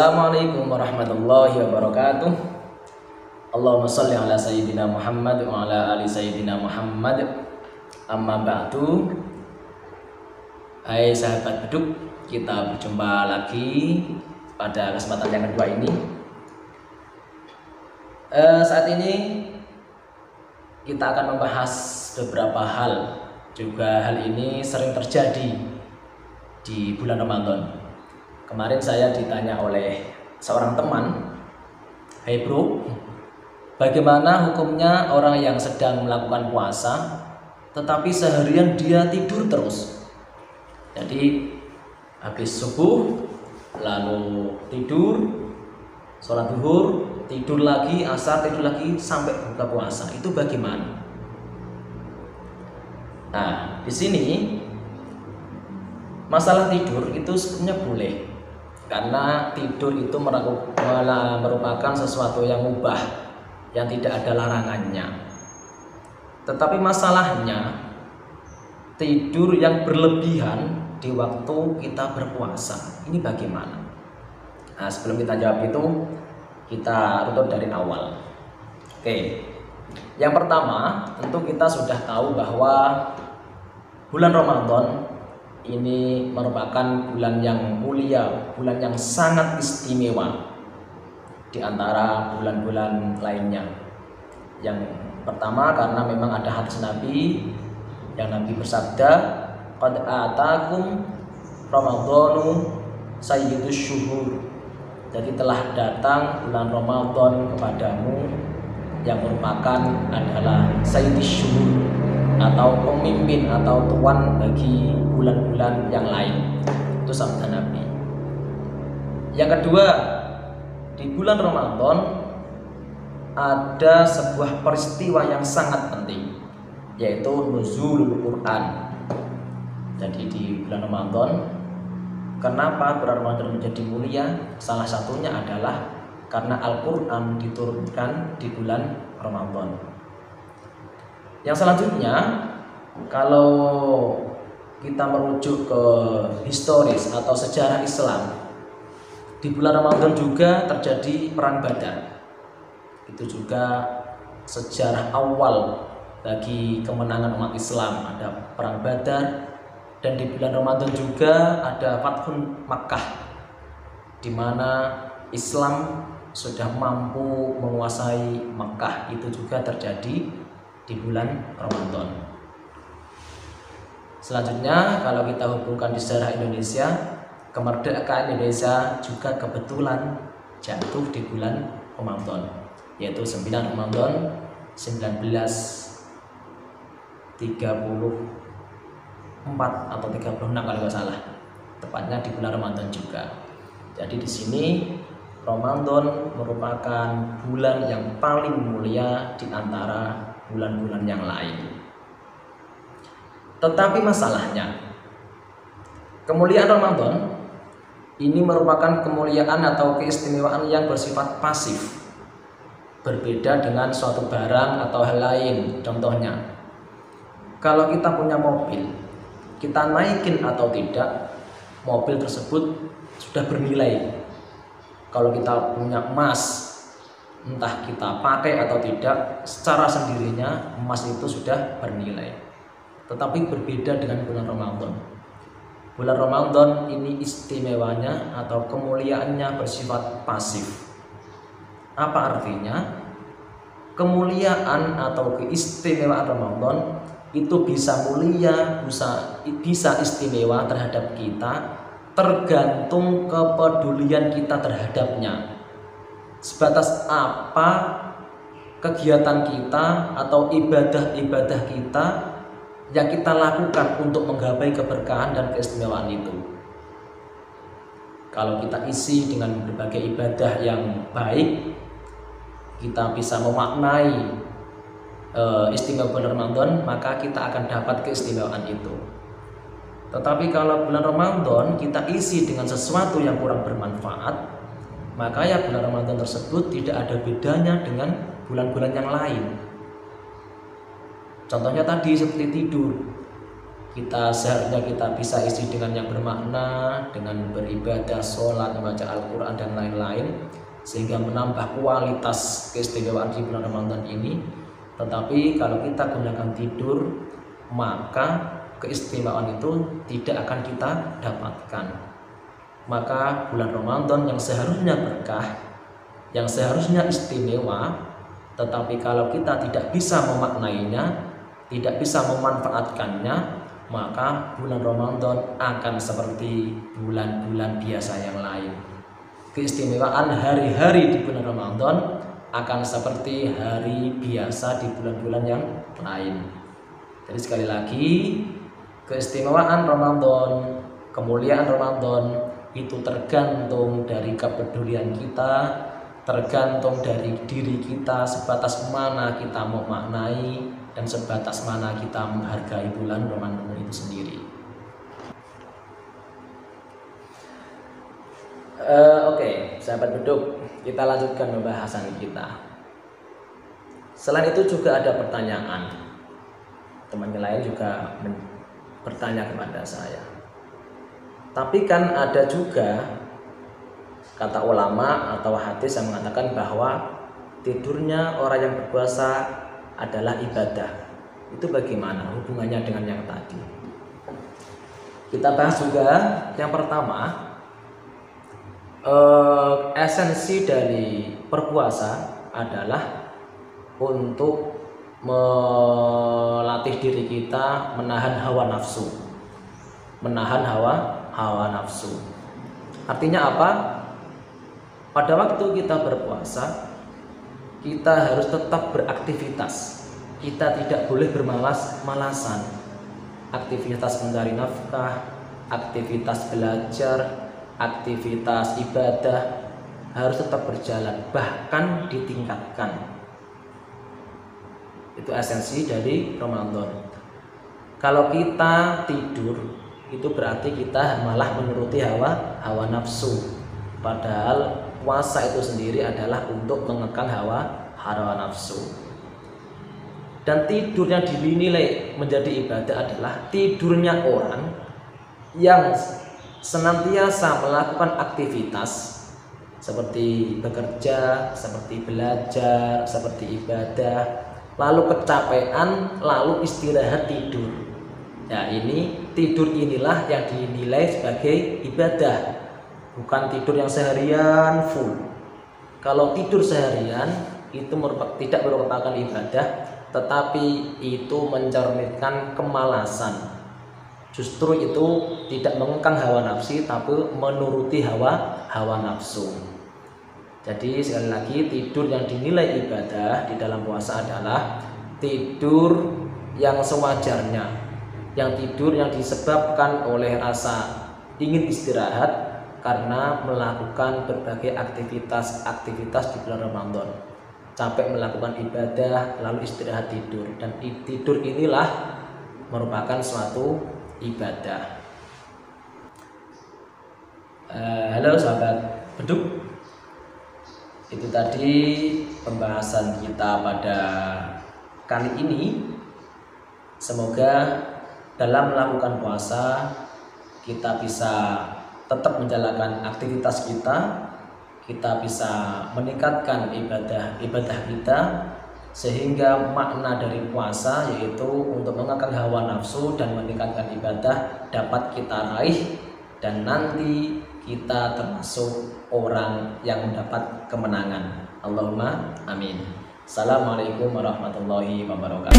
Assalamualaikum warahmatullahi wabarakatuh. Allahumma sholli ala sayyidina Muhammad wa ala ali sayyidina Muhammad. Amma ba'du. Hai sahabat beduk, kita berjumpa lagi pada kesempatan yang kedua ini. Saat ini kita akan membahas beberapa hal. Juga hal ini sering terjadi di bulan Ramadan. Kemarin saya ditanya oleh seorang teman, "Hai bro, bagaimana hukumnya orang yang sedang melakukan puasa tetapi seharian dia tidur terus?" Jadi habis subuh lalu tidur, sholat zuhur, tidur lagi, asar, tidur lagi sampai buka puasa. Itu bagaimana? Nah, di sini masalah tidur itu sebenarnya boleh, karena tidur itu merupakan sesuatu yang mubah, yang tidak ada larangannya. Tetapi masalahnya tidur yang berlebihan di waktu kita berpuasa ini bagaimana? Nah, sebelum kita jawab itu, kita runut dari awal. Oke, yang pertama tentu kita sudah tahu bahwa bulan Ramadan ini merupakan bulan yang mulia, bulan yang sangat istimewa di antara bulan-bulan lainnya. Yang pertama karena memang ada hadis Nabi yang Nabi bersabda, "Qad atakum Ramadhanu sayyidus syuhur." Jadi telah datang bulan Ramadan kepadamu yang merupakan adalah sayyidus syuhur, atau pemimpin atau tuan bagi bulan-bulan yang lain. Itu sabda Nabi. Yang kedua, di bulan Ramadan ada sebuah peristiwa yang sangat penting, yaitu nuzulul Quran. Jadi di bulan Ramadan, kenapa bulan Ramadan menjadi mulia? Salah satunya adalah karena Al-Quran diturunkan di bulan Ramadan. Yang selanjutnya, kalau kita merujuk ke historis atau sejarah Islam, di bulan Ramadan juga terjadi perang Badar. Itu juga sejarah awal bagi kemenangan umat Islam, ada perang Badar. Dan di bulan Ramadan juga ada Fathun Makkah, di mana Islam sudah mampu menguasai Makkah. Itu juga terjadi di bulan Ramadan. Selanjutnya, kalau kita hubungkan di sejarah Indonesia, kemerdekaan Indonesia juga kebetulan jatuh di bulan Ramadan, yaitu 9 Ramadan 1934 atau 36 kalau nggak salah, tepatnya di bulan Ramadan juga. Jadi di sini Ramadan merupakan bulan yang paling mulia di antara bulan-bulan yang lain. Tetapi masalahnya, kemuliaan Ramadan ini merupakan kemuliaan atau keistimewaan yang bersifat pasif, berbeda dengan suatu barang atau hal lain. Contohnya, kalau kita punya mobil, kita naikin atau tidak, mobil tersebut sudah bernilai. Kalau kita punya emas, entah kita pakai atau tidak, secara sendirinya emas itu sudah bernilai. Tetapi berbeda dengan bulan Ramadan. Bulan Ramadan ini istimewanya atau kemuliaannya bersifat pasif. Apa artinya? Kemuliaan atau keistimewaan Ramadan itu bisa mulia, bisa istimewa terhadap kita, tergantung kepedulian kita terhadapnya. Sebatas apa kegiatan kita atau ibadah-ibadah kita yang kita lakukan untuk menggapai keberkahan dan keistimewaan itu. Kalau kita isi dengan berbagai ibadah yang baik, kita bisa memaknai istimewa bulan Ramadan, maka kita akan dapat keistimewaan itu. Tetapi kalau bulan Ramadan kita isi dengan sesuatu yang kurang bermanfaat, maka ya bulan Ramadan tersebut tidak ada bedanya dengan bulan-bulan yang lain. Contohnya tadi seperti tidur. kita seharusnya kita bisa isi dengan yang bermakna, dengan beribadah, sholat, membaca Al-Quran dan lain-lain, sehingga menambah kualitas keistimewaan di bulan Ramadan ini. Tetapi kalau kita gunakan tidur, maka keistimewaan itu tidak akan kita dapatkan. Maka bulan Ramadan yang seharusnya berkah, yang seharusnya istimewa, tetapi kalau kita tidak bisa memaknainya, tidak bisa memanfaatkannya, maka bulan Ramadan akan seperti bulan-bulan biasa yang lain. Keistimewaan hari-hari di bulan Ramadan akan seperti hari biasa di bulan-bulan yang lain. Jadi sekali lagi, keistimewaan Ramadan, kemuliaan Ramadan itu tergantung dari kepedulian kita, tergantung dari diri kita, sebatas mana kita mau maknai dan sebatas mana kita menghargai bulan Ramadan itu sendiri. Oke, sahabat beduk, kita lanjutkan pembahasan kita. Selain itu juga ada pertanyaan. Teman lain juga bertanya kepada saya. Tapi kan ada juga kata ulama atau hadis yang mengatakan bahwa tidurnya orang yang berpuasa adalah ibadah. Itu bagaimana hubungannya dengan yang tadi? Kita bahas juga. Yang pertama, esensi dari berpuasa adalah untuk melatih diri kita menahan hawa nafsu. Menahan hawa nafsu. Artinya apa? Pada waktu kita berpuasa, kita harus tetap beraktivitas. Kita tidak boleh bermalas-malasan. Aktivitas mencari nafkah, aktivitas belajar, aktivitas ibadah harus tetap berjalan, bahkan ditingkatkan. Itu esensi dari Ramadan. Kalau kita tidur, itu berarti kita malah menuruti hawa nafsu. Padahal puasa itu sendiri adalah untuk mengekang hawa nafsu. Dan tidur yang dinilai menjadi ibadah adalah tidurnya orang yang senantiasa melakukan aktivitas seperti bekerja, seperti belajar, seperti ibadah, lalu kecapean, lalu istirahat tidur. Ya, ini tidur inilah yang dinilai sebagai ibadah. Bukan tidur yang seharian full. Kalau tidur seharian itu tidak merupakan ibadah, tetapi itu mencerminkan kemalasan. Justru itu tidak mengekang hawa nafsu, tapi menuruti hawa nafsu. Jadi sekali lagi, tidur yang dinilai ibadah di dalam puasa adalah tidur yang sewajarnya, yang tidur yang disebabkan oleh rasa ingin istirahat karena melakukan berbagai aktivitas di bulan Ramadan. Capek melakukan ibadah, lalu istirahat tidur. Dan tidur inilah merupakan suatu ibadah. Halo sahabat beduk, itu tadi pembahasan kita pada kali ini. Semoga dalam melakukan puasa kita bisa tetap menjalankan aktivitas kita bisa meningkatkan ibadah kita, sehingga makna dari puasa yaitu untuk mengekang hawa nafsu dan meningkatkan ibadah dapat kita raih, dan nanti kita termasuk orang yang mendapat kemenangan. Allahumma amin. Assalamualaikum warahmatullahi wabarakatuh.